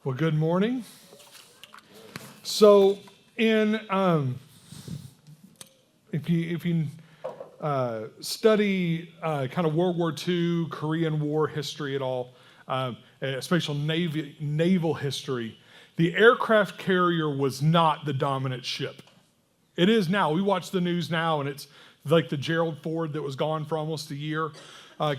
Well, good morning. So, if you study kind of World War II, Korean War history at all, especially naval history, the aircraft carrier was not the dominant ship. It is now. We watch the news now, and it's like the Gerald Ford that was gone for almost a year,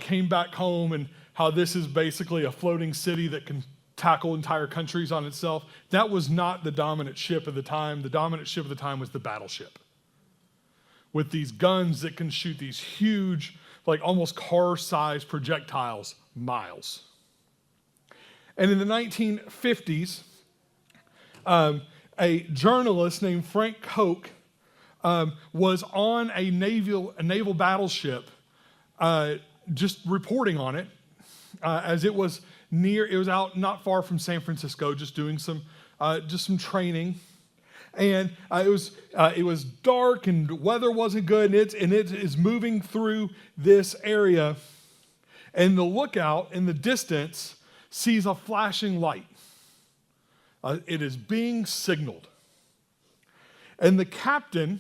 came back home, and how this is basically a floating city that can tackle entire countries on itself. That was not the dominant ship of the time. The dominant ship of the time was the battleship, with these guns that can shoot these huge, like almost car-sized projectiles miles. And in the 1950s, a journalist named Frank Koch was on a naval battleship, just reporting on it as it was out not far from San Francisco, just doing some training. And it was dark and weather wasn't good, and it is moving through this area, and the lookout in the distance sees a flashing light. It is being signaled. And the captain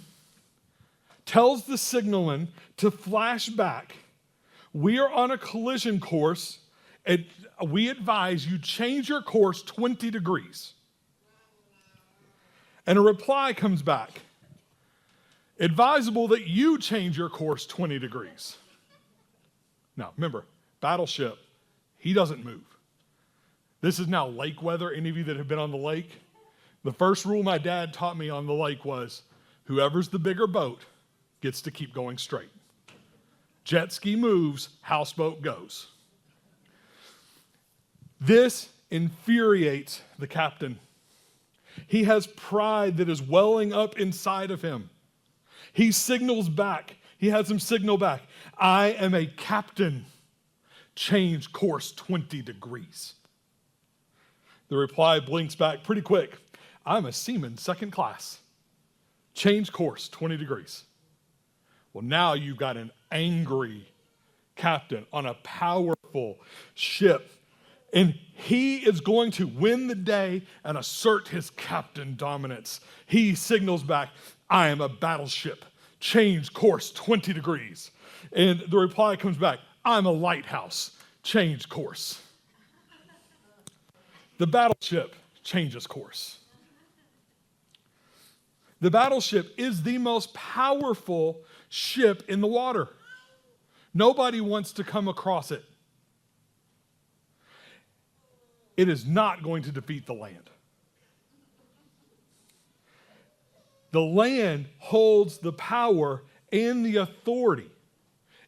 tells the signalman to flash back. We are on a collision course, and we advise you change your course 20 degrees. And a reply comes back. Advisable that you change your course 20 degrees. Now, remember, battleship, he doesn't move. This is now lake weather. Any of you that have been on the lake? The first rule my dad taught me on the lake was, whoever's the bigger boat gets to keep going straight. Jet ski moves, houseboat goes. This infuriates the captain. He has pride that is welling up inside of him. He signals back. He has him signal back. I am a captain. Change course 20 degrees. The reply blinks back pretty quick. I'm a seaman, second class. Change course 20 degrees. Well, now you've got an angry captain on a powerful ship, and he is going to win the day and assert his captain dominance. He signals back, I am a battleship. Change course 20 degrees. And the reply comes back, I'm a lighthouse. Change course. The battleship changes course. The battleship is the most powerful ship in the water. Nobody wants to come across it. It is not going to defeat the land. The land holds the power and the authority.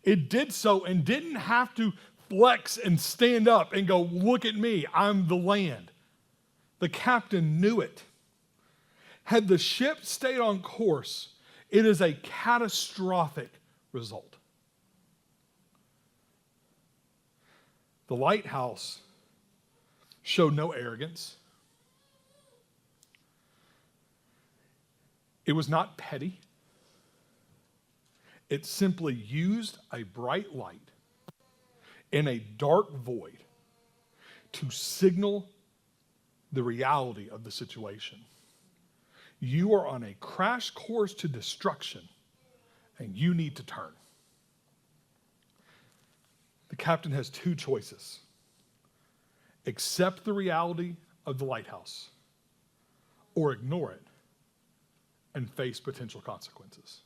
It did so and didn't have to flex and stand up and go, look at me, I'm the land. The captain knew it. Had the ship stayed on course, it is a catastrophic result. The lighthouse showed no arrogance. It was not petty. It simply used a bright light in a dark void to signal the reality of the situation. You are on a crash course to destruction, and you need to turn. The captain has two choices. Accept the reality of the lighthouse, or ignore it and face potential consequences.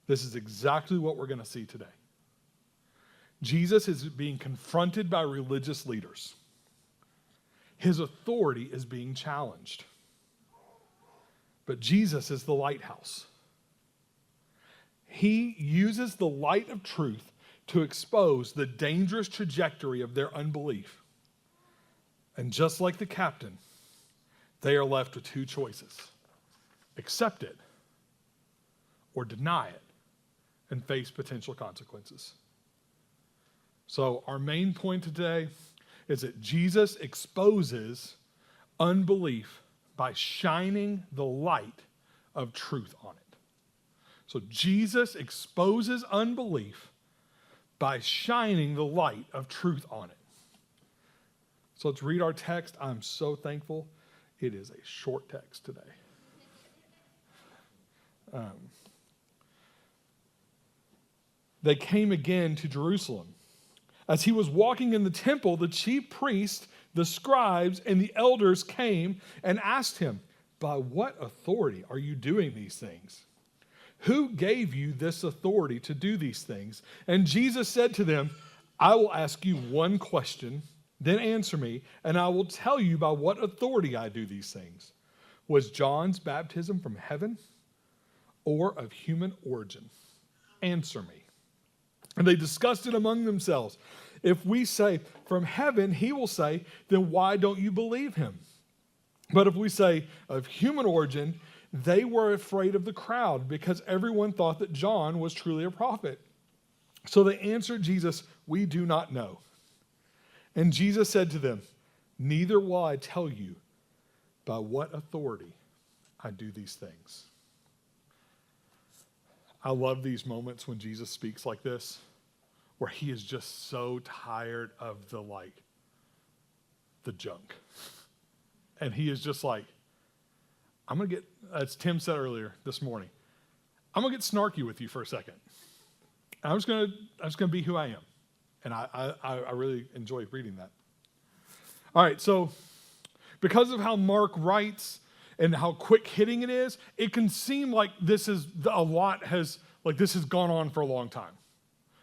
This is exactly what we're going to see today. Jesus is being confronted by religious leaders. His authority is being challenged. But Jesus is the lighthouse. He uses the light of truth to expose the dangerous trajectory of their unbelief. And just like the captain, they are left with two choices. Accept it or deny it and face potential consequences. So our main point today is that Jesus exposes unbelief by shining the light of truth on it. So Jesus exposes unbelief by shining the light of truth on it. So let's read our text. I'm so thankful. It is a short text today. They came again to Jerusalem. As he was walking in the temple, the chief priests, the scribes, and the elders came and asked him, "By what authority are you doing these things? Who gave you this authority to do these things?" And Jesus said to them, "I will ask you one question, then answer me, and I will tell you by what authority I do these things. Was John's baptism from heaven or of human origin? Answer me." And they discussed it among themselves. "If we say from heaven," he will say, "then why don't you believe him? But if we say of human origin," they were afraid of the crowd because everyone thought that John was truly a prophet. So they answered Jesus, "We do not know." And Jesus said to them, "Neither will I tell you by what authority I do these things." I love these moments when Jesus speaks like this, where he is just so tired of the junk. And he is just like, I'm going to get, as Tim said earlier this morning, I'm going to get snarky with you for a second. And I'm just going to be who I am. And I really enjoy reading that. All right, so because of how Mark writes and how quick hitting it is, it can seem like this has gone on for a long time.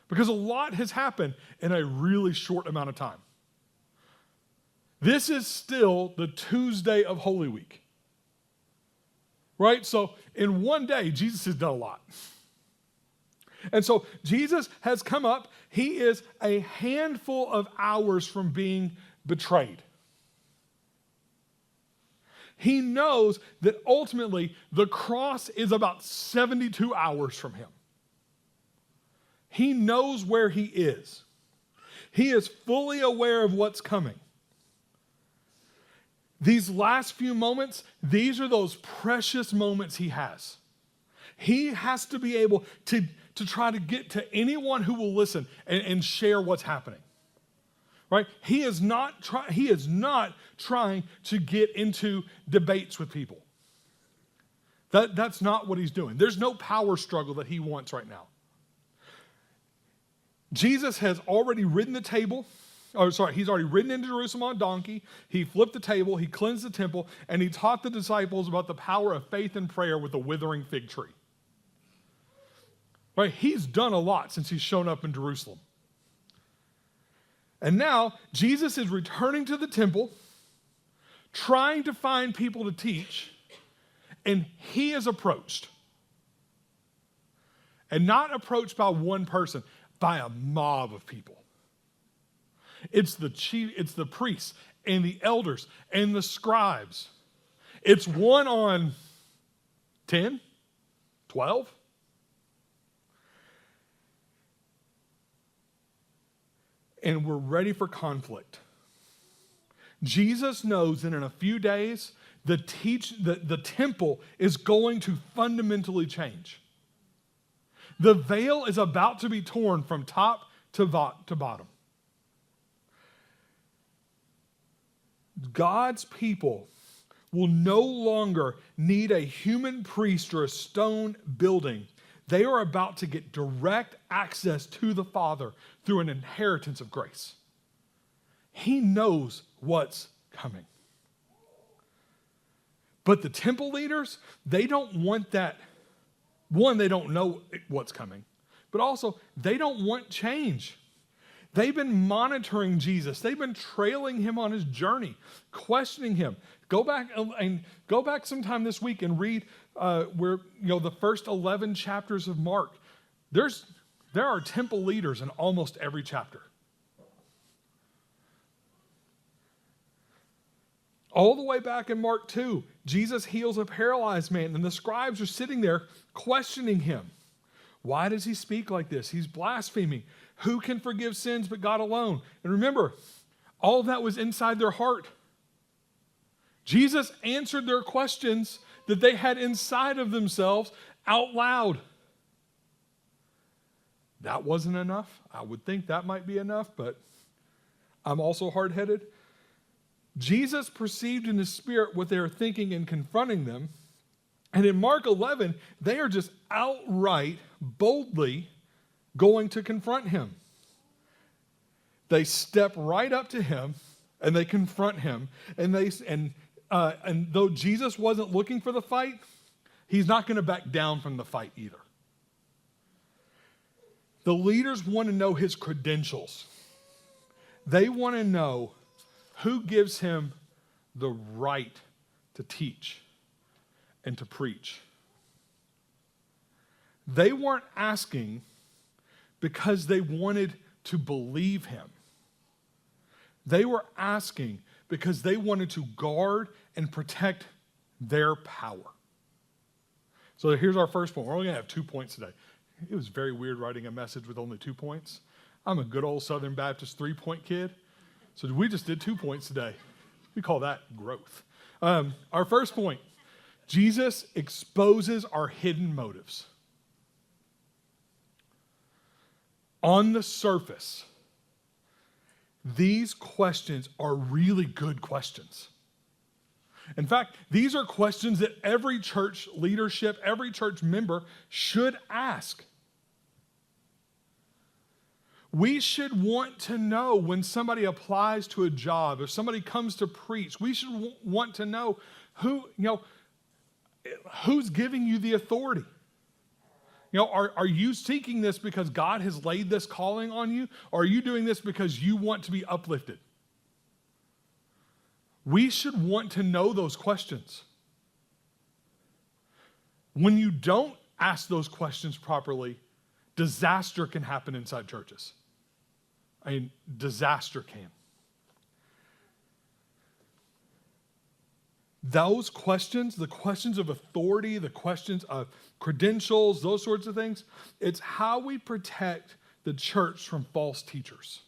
Because a lot has happened in a really short amount of time. This is still the Tuesday of Holy Week. Right? So in one day, Jesus has done a lot. And so Jesus has come up. He is a handful of hours from being betrayed. He knows that ultimately the cross is about 72 hours from him. He knows where he is. He is fully aware of what's coming. These last few moments, these are those precious moments he has. He has to be able to try to get to anyone who will listen and share what's happening. Right? He is not trying to get into debates with people. That's not what he's doing. There's no power struggle that he wants right now. Jesus has already ridden the table. He's already ridden into Jerusalem on a donkey. He flipped the table, he cleansed the temple, and he taught the disciples about the power of faith and prayer with a withering fig tree. Right? He's done a lot since he's shown up in Jerusalem. And now, Jesus is returning to the temple, trying to find people to teach, and he is approached. And not approached by one person, by a mob of people. It's the priests and the elders and the scribes. It's 1 on 10, 12. And we're ready for conflict. Jesus knows that in a few days, the temple is going to fundamentally change. The veil is about to be torn from top to bottom. God's people will no longer need a human priest or a stone building. They are about to get direct access to the Father through an inheritance of grace. He knows what's coming. But the temple leaders, they don't want that. One, they don't know what's coming. But also, they don't want change. They've been monitoring Jesus. They've been trailing him on his journey, questioning him. Go back sometime this week and read the first 11 chapters of Mark. There are temple leaders in almost every chapter. All the way back in Mark 2, Jesus heals a paralyzed man, and the scribes are sitting there questioning him. Why does he speak like this? He's blaspheming. Who can forgive sins but God alone? And remember, all of that was inside their heart. Jesus answered their questions that they had inside of themselves out loud. That wasn't enough. I would think that might be enough, but I'm also hard-headed. Jesus perceived in his spirit what they were thinking and confronting them. And in Mark 11, they are just outright, boldly going to confront him. They step right up to him and they confront him. And though Jesus wasn't looking for the fight, he's not going to back down from the fight either. The leaders want to know his credentials. They want to know who gives him the right to teach and to preach. They weren't asking because they wanted to believe him. They were asking because they wanted to guard and protect their power. So here's our first point. We're only going to have 2 points today. It was very weird writing a message with only 2 points. I'm a good old Southern Baptist 3-point kid. So we just did 2 points today. We call that growth. Our first point, Jesus exposes our hidden motives. On the surface, these questions are really good questions. In fact, these are questions that every church leadership, every church member should ask. We should want to know when somebody applies to a job, if somebody comes to preach, we should want to know who's giving you the authority. Are you seeking this because God has laid this calling on you? Or are you doing this because you want to be uplifted? We should want to know those questions. When you don't ask those questions properly, disaster can happen inside churches. Disaster can. Those questions, the questions of authority, the questions of credentials, those sorts of things, it's how we protect the church from false teachers.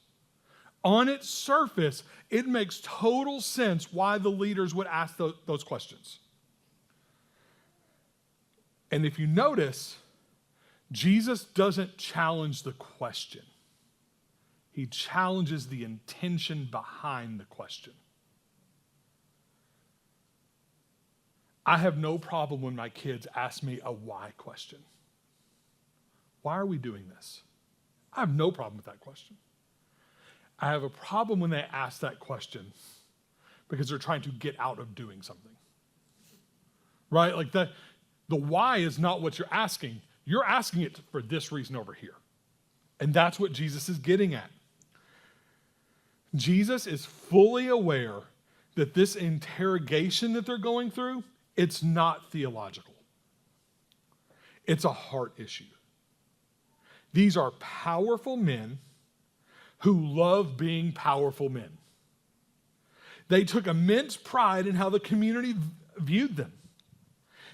On its surface, it makes total sense why the leaders would ask those questions. And if you notice, Jesus doesn't challenge the question. He challenges the intention behind the question. I have no problem when my kids ask me a why question. Why are we doing this? I have no problem with that question. I have a problem when they ask that question because they're trying to get out of doing something. Right? Like the why is not what you're asking. You're asking it for this reason over here. And that's what Jesus is getting at. Jesus is fully aware that this interrogation that they're going through, it's not theological. It's a heart issue. These are powerful men who love being powerful men. They took immense pride in how the community viewed them.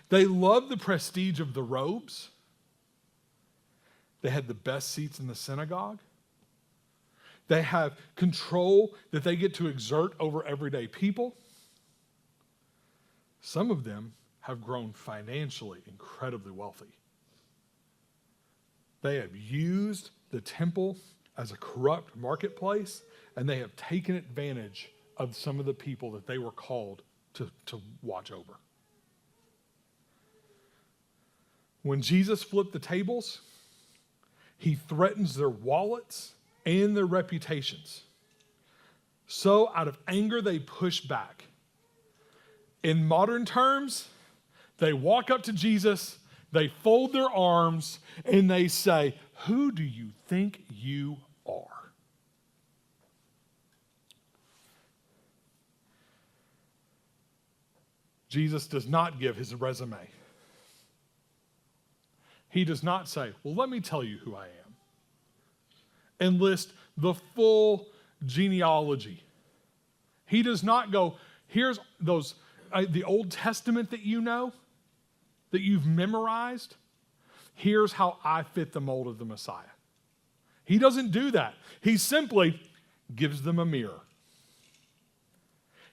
They loved the prestige of the robes. They had the best seats in the synagogue. They have control that they get to exert over everyday people. Some of them have grown financially incredibly wealthy. They have used the temple as a corrupt marketplace, and they have taken advantage of some of the people that they were called to watch over. When Jesus flipped the tables, he threatens their wallets and their reputations. So out of anger, they push back. In modern terms, they walk up to Jesus, they fold their arms, and they say, "Who do you think you are?" Jesus does not give his resume. He does not say, "Well, let me tell you who I am," and list the full genealogy. He does not go, "Here's the Old Testament that you know, that you've memorized. Here's how I fit the mold of the Messiah." He doesn't do that. He simply gives them a mirror.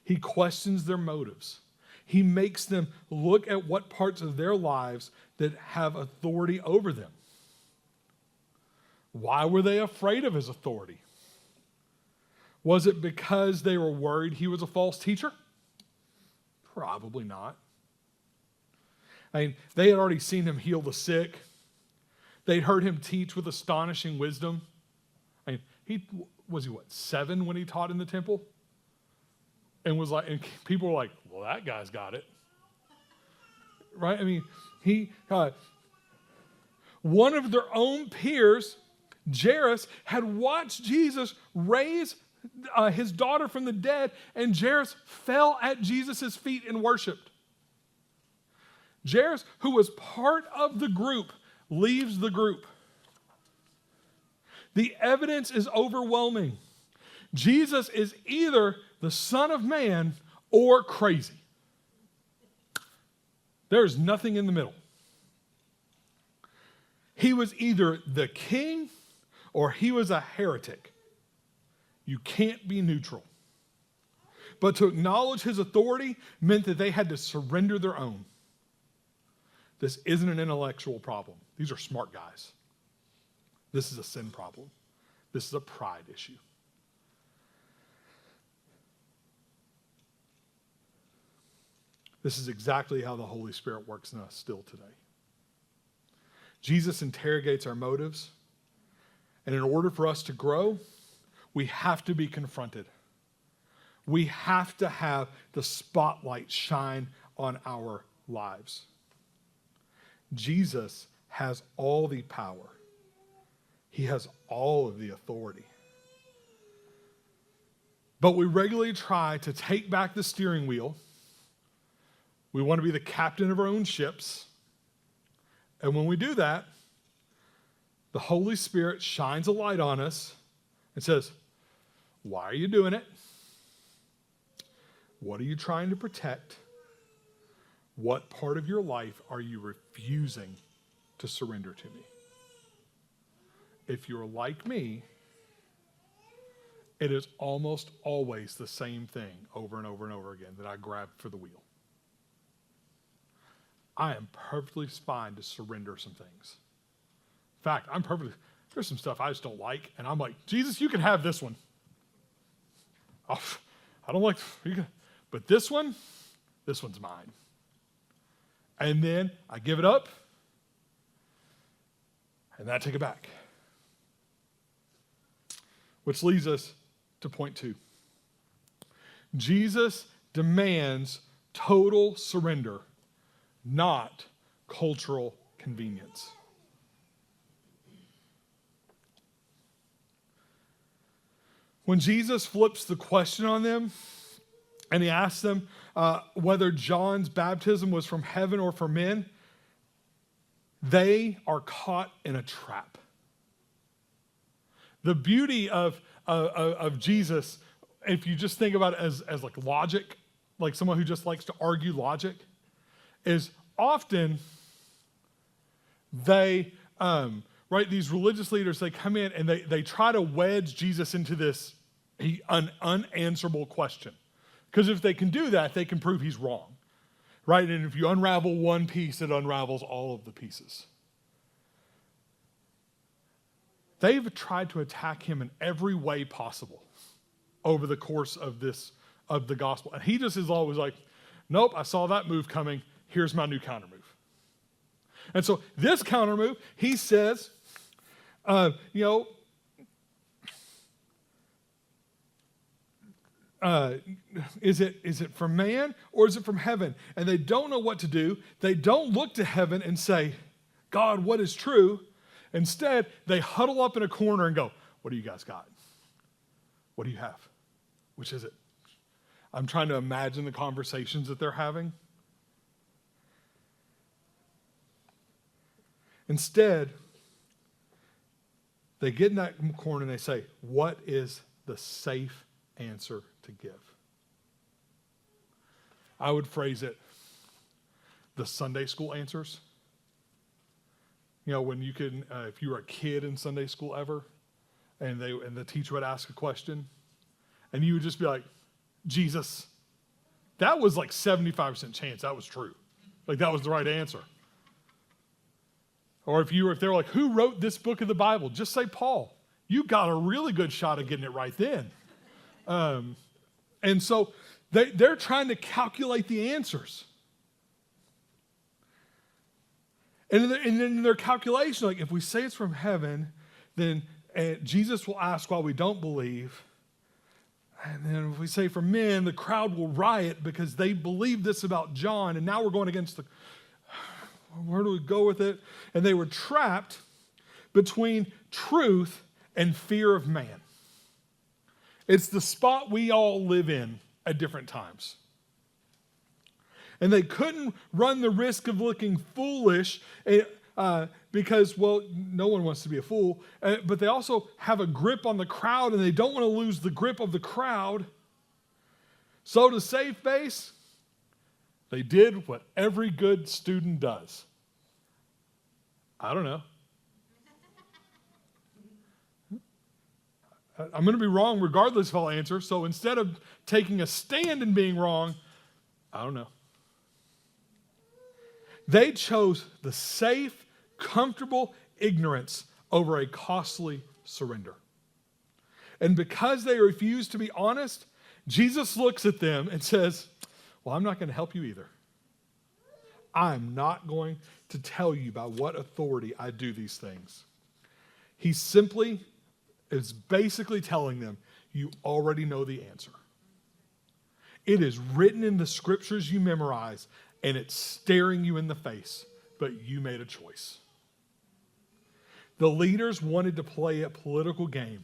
He questions their motives. He makes them look at what parts of their lives that have authority over them. Why were they afraid of his authority? Was it because they were worried he was a false teacher? Probably not. I mean, they had already seen him heal the sick. They'd heard him teach with astonishing wisdom. I mean, he 7 when he taught in the temple? And people were like, well, that guy's got it. Right? I mean, one of their own peers, Jairus, had watched Jesus raise his daughter from the dead, and Jairus fell at Jesus' feet and worshiped. Jairus, who was part of the group, leaves the group. The evidence is overwhelming. Jesus is either the Son of Man or crazy. There's nothing in the middle. He was either the king or he was a heretic. You can't be neutral. But to acknowledge his authority meant that they had to surrender their own. This isn't an intellectual problem. These are smart guys. This is a sin problem. This is a pride issue. This is exactly how the Holy Spirit works in us still today. Jesus interrogates our motives, and in order for us to grow, we have to be confronted. We have to have the spotlight shine on our lives. Jesus has all the power. He has all of the authority. But we regularly try to take back the steering wheel. We want to be the captain of our own ships. And when we do that, the Holy Spirit shines a light on us and says, why are you doing it? What are you trying to protect? What part of your life are you refusing to surrender to me? If you're like me, it is almost always the same thing over and over and over again that I grab for the wheel. I am perfectly fine to surrender some things. In fact, there's some stuff I just don't like, and I'm like, Jesus, you can have this one. Oh, I don't like, but this one's mine. And then I give it up, and then I take it back. Which leads us to point 2. Jesus demands total surrender, not cultural convenience. When Jesus flips the question on them, and he asks them whether John's baptism was from heaven or from men, they are caught in a trap. The beauty of Jesus, if you just think about it as like logic, like someone who just likes to argue logic, is often these religious leaders, they come in and they try to wedge Jesus into this unanswerable question. Because if they can do that, they can prove he's wrong, right? And if you unravel one piece, it unravels all of the pieces. They've tried to attack him in every way possible over the course of the gospel. And he just is always like, nope, I saw that move coming. Here's my new counter move. And so this counter move, he says, is it from man or is it from heaven? And they don't know what to do. They don't look to heaven and say, God, what is true? Instead, they huddle up in a corner and go, what do you guys got? What do you have? Which is it? I'm trying to imagine the conversations that they're having. Instead, they get in that corner and they say, what is the safe answer to give? I would phrase it, the Sunday school answers. You know, when you can, if you were a kid in Sunday school ever, and the teacher would ask a question, and you would just be like, Jesus, that was like 75% chance that was true. Like that was the right answer. Or if they were like, who wrote this book of the Bible? Just say Paul. You got a really good shot of getting it right then. And so they're trying to calculate the answers. And in their calculation, like if we say it's from heaven, then Jesus will ask why we don't believe. And then if we say from men, the crowd will riot because they believe this about John. And now we're going against where do we go with it? And they were trapped between truth and fear of man. It's the spot we all live in at different times. And they couldn't run the risk of looking foolish because, well, no one wants to be a fool. But they also have a grip on the crowd, and they don't want to lose the grip of the crowd. So to save face, they did what every good student does. I don't know. I'm going to be wrong regardless if I'll answer. So instead of taking a stand and being wrong, I don't know. They chose the safe, comfortable ignorance over a costly surrender. And because they refused to be honest, Jesus looks at them and says, well, I'm not going to help you either. I'm not going to tell you by what authority I do these things. He simply is basically telling them, you already know the answer. It is written in the scriptures you memorize, and it's staring you in the face, but you made a choice. The leaders wanted to play a political game.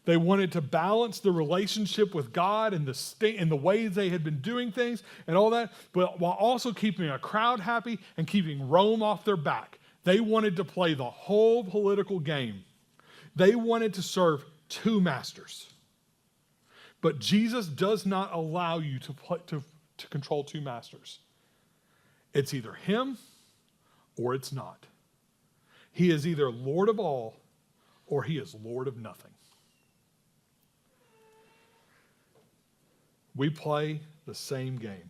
They wanted to balance the relationship with God and the ways they had been doing things and all that, but while also keeping a crowd happy and keeping Rome off their back. They wanted to play the whole political game. They wanted to serve two masters. But Jesus does not allow you to control two masters. It's either him or it's not. He is either Lord of all or he is Lord of nothing. We play the same game.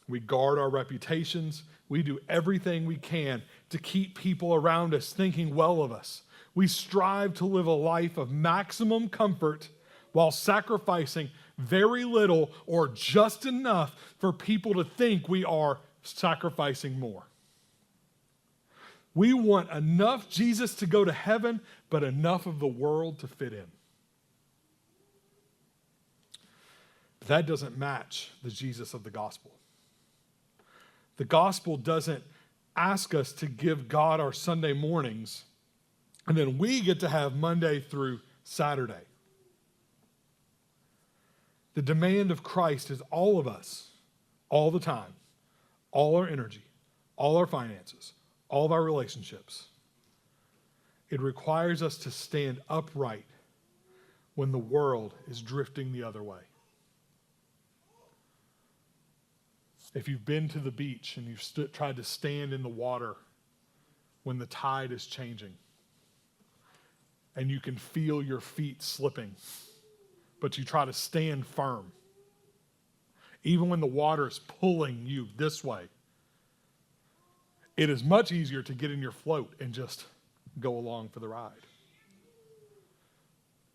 We guard our reputations. We do everything we can to keep people around us thinking well of us. We strive to live a life of maximum comfort while sacrificing very little or just enough for people to think we are sacrificing more. We want enough Jesus to go to heaven, but enough of the world to fit in. That doesn't match the Jesus of the gospel. The gospel doesn't ask us to give God our Sunday mornings, and then we get to have Monday through Saturday. The demand of Christ is all of us, all the time, all our energy, all our finances, all of our relationships. It requires us to stand upright when the world is drifting the other way. If you've been to the beach and you've tried to stand in the water when the tide is changing and you can feel your feet slipping, but you try to stand firm, even when the water is pulling you this way, it is much easier to get in your float and just go along for the ride.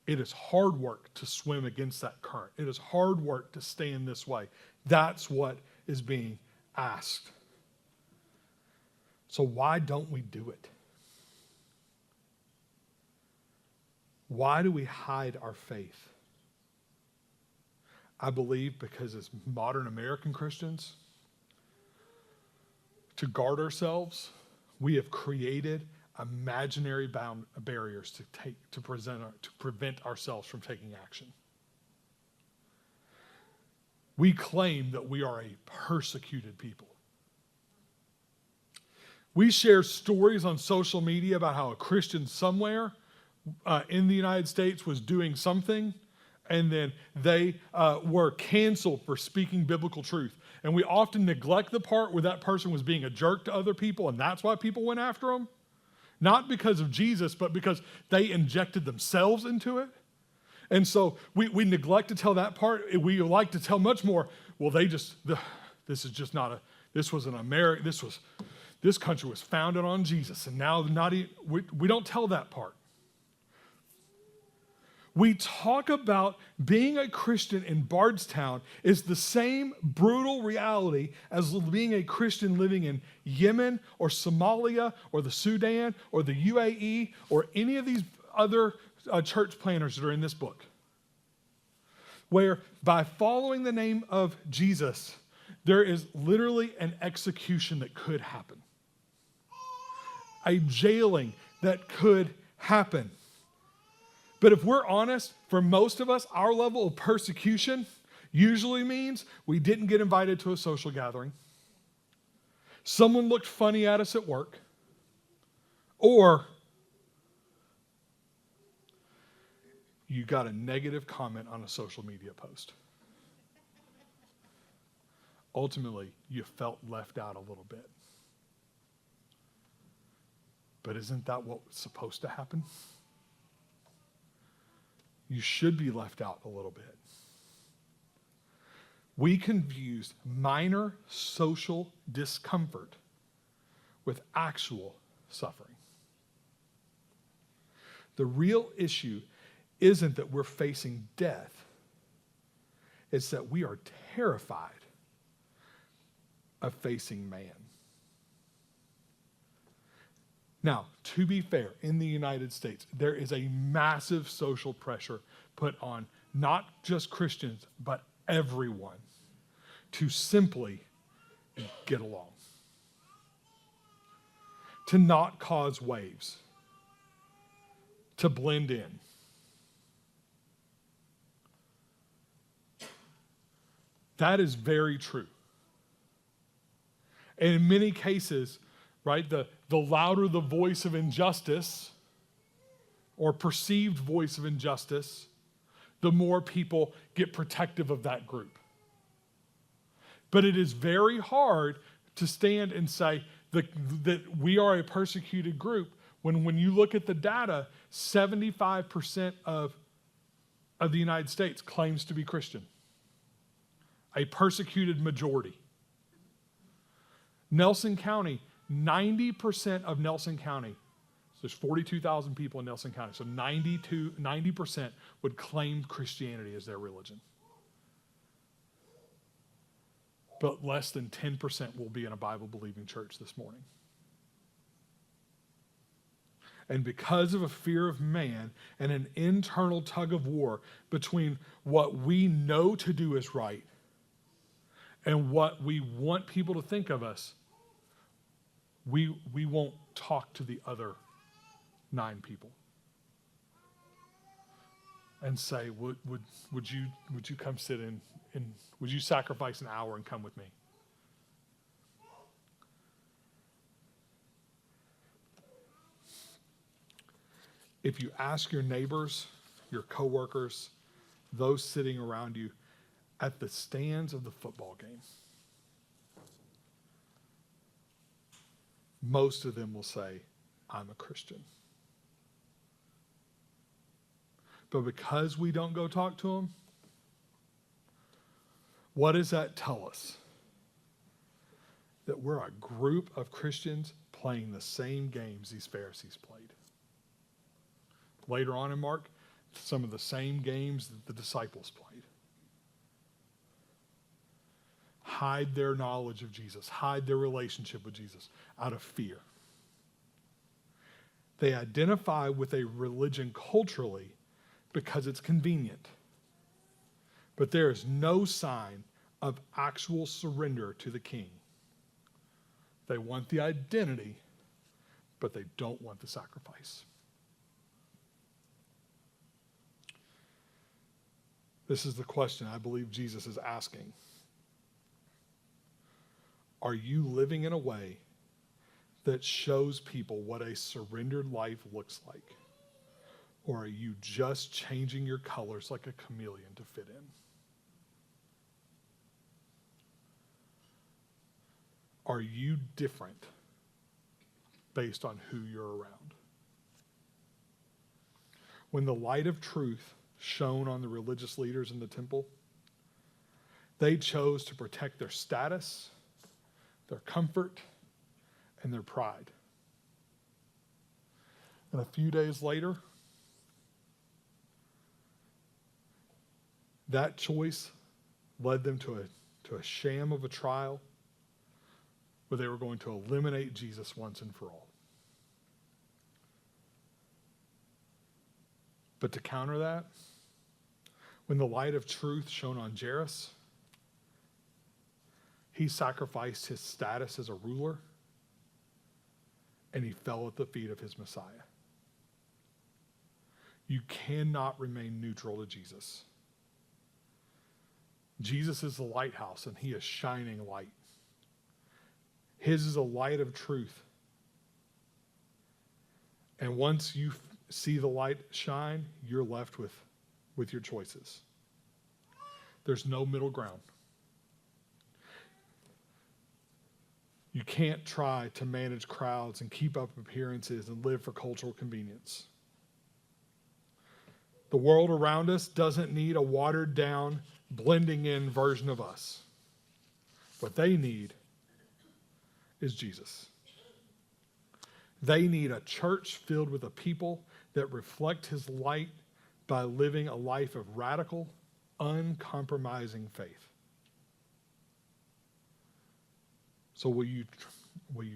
It is hard work to swim against that current. It is hard work to stand this way. That's what is being asked. So why don't we do it? Why do we hide our faith? I believe because as modern American Christians, to guard ourselves, we have created imaginary barriers to prevent ourselves from taking action. We claim that we are a persecuted people. We share stories on social media about how a Christian somewhere in the United States was doing something, and then they were canceled for speaking biblical truth. And we often neglect the part where that person was being a jerk to other people, and that's why people went after them. Not because of Jesus, but because they injected themselves into it. And so we neglect to tell that part. We like to tell much more, well, this country was founded on Jesus, and now we don't tell that part. We talk about being a Christian in Bardstown is the same brutal reality as being a Christian living in Yemen or Somalia or the Sudan or the UAE or any of these other church planners that are in this book. Where by following the name of Jesus, there is literally an execution that could happen. A jailing that could happen. But if we're honest, for most of us, our level of persecution usually means we didn't get invited to a social gathering, someone looked funny at us at work, or you got a negative comment on a social media post. Ultimately, you felt left out a little bit. But isn't that what's supposed to happen? You should be left out a little bit. We confuse minor social discomfort with actual suffering. The real issue isn't that we're facing death. It's that we are terrified of facing man. Now, to be fair, in the United States, there is a massive social pressure put on not just Christians, but everyone to simply get along, to not cause waves, to blend in. That is very true. And in many cases, right, the louder the voice of injustice or perceived voice of injustice, the more people get protective of that group. But it is very hard to stand and say that we are a persecuted group when you look at the data, 75% of the United States claims to be Christian. A persecuted majority. Nelson County, 90% of Nelson County, so there's 42,000 people in Nelson County, so 90% would claim Christianity as their religion. But less than 10% will be in a Bible-believing church this morning. And because of a fear of man and an internal tug of war between what we know to do is right and what we want people to think of us, we won't talk to the other 9 people and say, would you come sit in would you sacrifice an hour and come with me? If you ask your neighbors, your coworkers, those sitting around you at the stands of the football game, most of them will say, I'm a Christian. But because we don't go talk to them, what does that tell us? That we're a group of Christians playing the same games these Pharisees played. Later on in Mark, some of the same games that the disciples played. Hide their knowledge of Jesus, hide their relationship with Jesus out of fear. They identify with a religion culturally because it's convenient. But there is no sign of actual surrender to the king. They want the identity, but they don't want the sacrifice. This is the question I believe Jesus is asking. Are you living in a way that shows people what a surrendered life looks like? Or are you just changing your colors like a chameleon to fit in? Are you different based on who you're around? When the light of truth shone on the religious leaders in the temple, they chose to protect their status, their comfort, and their pride. And a few days later, That choice led them to a sham of a trial where they were going to eliminate Jesus once and for all. But to counter that, when the light of truth shone on Jairus, he sacrificed his status as a ruler and he fell at the feet of his Messiah. You cannot remain neutral to Jesus. Jesus is the lighthouse and he is shining light. His is a light of truth. And once you see the light shine, you're left with your choices. There's no middle ground. You can't try to manage crowds and keep up appearances and live for cultural convenience. The world around us doesn't need a watered down, blending in version of us. What they need is Jesus. They need a church filled with a people that reflect his light by living a life of radical, uncompromising faith. So will you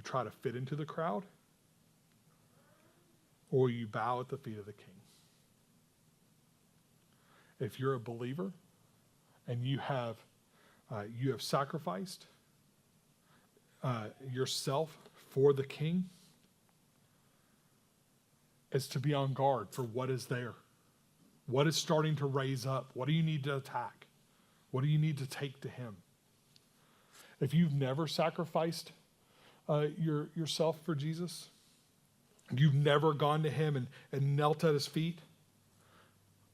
try to fit into the crowd? Or will you bow at the feet of the King? If you're a believer and you have sacrificed yourself for the King, it's to be on guard for what is there. What is starting to raise up? What do you need to attack? What do you need to take to him? If you've never sacrificed yourself for Jesus, you've never gone to him and knelt at his feet,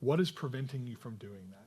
what is preventing you from doing that?